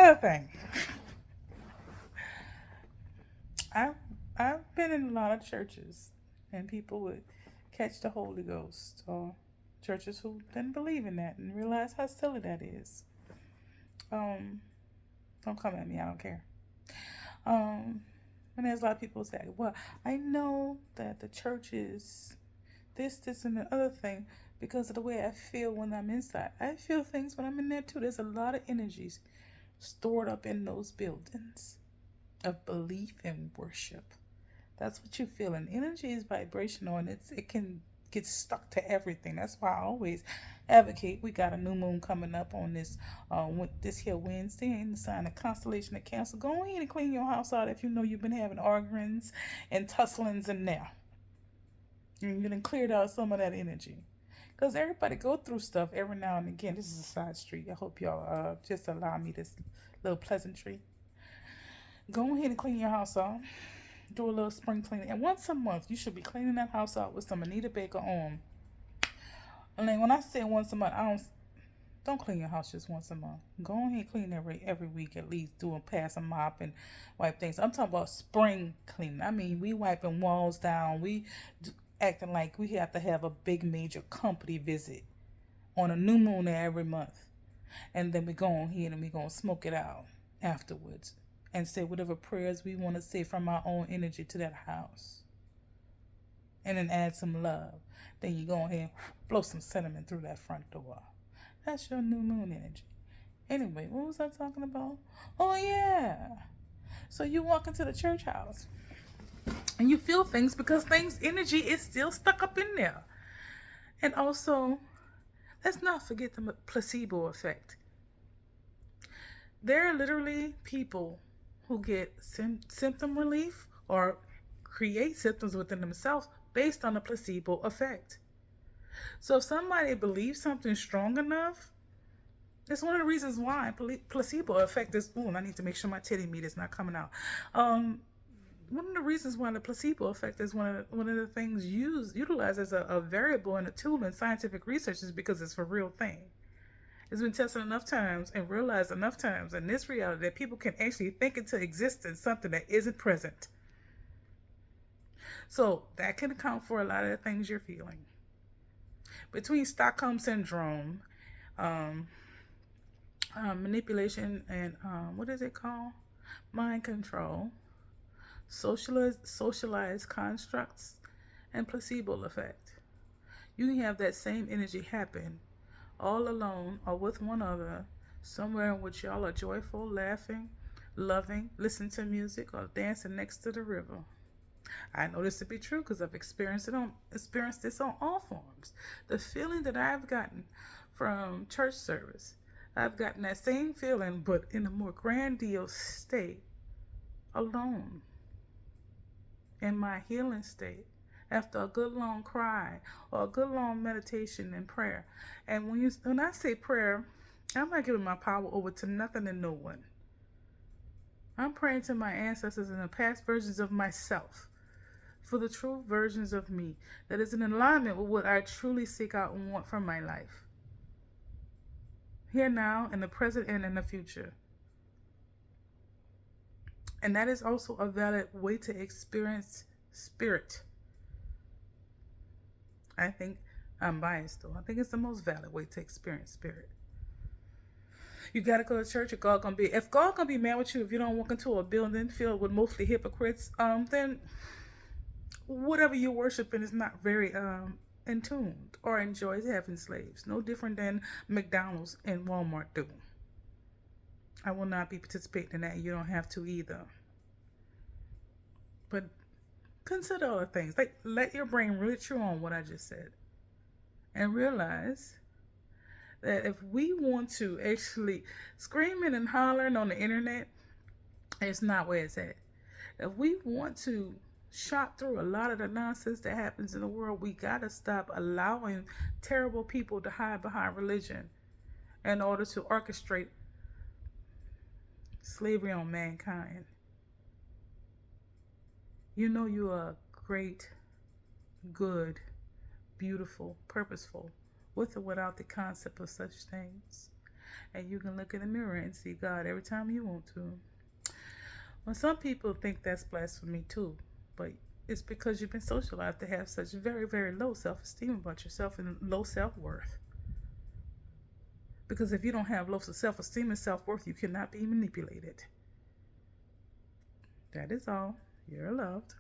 another thing. I I've been in a lot of churches, and people would catch the Holy Ghost, or churches who didn't believe in that and realize how silly that is. Um, don't come at me. I don't care. Um, and there's a lot of people who say, "Well, I know that the church is this, and the other thing because of the way I feel when I'm inside. I feel things when I'm in there too. There's a lot of energies stored up in those buildings of belief and worship. That's what you feel. And energy is vibrational, and it can get stuck to everything. That's why I always advocate. We got a new moon coming up on this here Wednesday in the sign of constellation of Cancer. Go ahead and clean your house out if you know you've been having arguments and tusslings in there. And you done cleared out some of that energy. Because everybody go through stuff every now and again. This is a side street. I hope y'all just allow me this little pleasantry. Go ahead and clean your house out. Do a little spring cleaning. And once a month, you should be cleaning that house out with some Anita Baker on. And then when I say once a month, I don't clean your house just once a month. Go ahead and clean every week at least. Do a pass a mop and wipe things. I'm talking about spring cleaning. I mean, we wiping walls down. Acting like we have to have a big major company visit on a new moon every month. And then we go on here and we gonna smoke it out afterwards and say whatever prayers we want to say from our own energy to that house. And then add some love. Then you go ahead and blow some cinnamon through that front door. That's your new moon energy. Anyway, what was I talking about? Oh yeah. So you walk into the church house and you feel things because things energy is still stuck up in there. And also, let's not forget the placebo effect. There are literally people who get symptom relief or create symptoms within themselves based on the placebo effect. So if somebody believes something strong enough, it's one of the reasons why placebo effect is. Oh, I need to make sure my titty meat is not coming out. One of the reasons why the placebo effect is one of the things utilized as a variable and a tool in scientific research is because it's a real thing. It's been tested enough times and realized enough times in this reality that people can actually think into existence something that isn't present. So that can account for a lot of the things you're feeling. Between Stockholm Syndrome, um, manipulation, and what is it called? Mind control, socialized constructs, and placebo effect. You can have that same energy happen all alone or with one other, somewhere in which y'all are joyful, laughing, loving, listening to music, or dancing next to the river. I know this to be true because I've experienced this on all forms. The feeling that I've gotten from church service, I've gotten that same feeling, but in a more grandiose state, alone, in my healing state, after a good long cry or a good long meditation and prayer. And when I say prayer, I'm not giving my power over to nothing and no one. I'm praying to my ancestors and the past versions of myself for the true versions of me that is in alignment with what I truly seek out and want from my life. Here now, in the present and in the future. And that is also a valid way to experience spirit. I think I'm biased though. I think it's the most valid way to experience spirit. You gotta go to church. If God gonna be mad with you if you don't walk into a building filled with mostly hypocrites, then whatever you're worshiping is not very in tune or enjoys having slaves. No different than McDonald's and Walmart do. I will not be participating in that. You don't have to either. But consider other things. Like, let your brain really chew on what I just said. And realize that if we want to actually screaming and hollering on the internet, it's not where it's at. If we want to shop through a lot of the nonsense that happens in the world, we gotta stop allowing terrible people to hide behind religion in order to orchestrate slavery on mankind. You know you are great, good, beautiful, purposeful, with or without the concept of such things. And you can look in the mirror and see God every time you want to. Well, some people think that's blasphemy too, but it's because you've been socialized to have such very, very low self esteem about yourself and low self worth. Because if you don't have low self esteem and self worth, you cannot be manipulated. That is all. You're loved.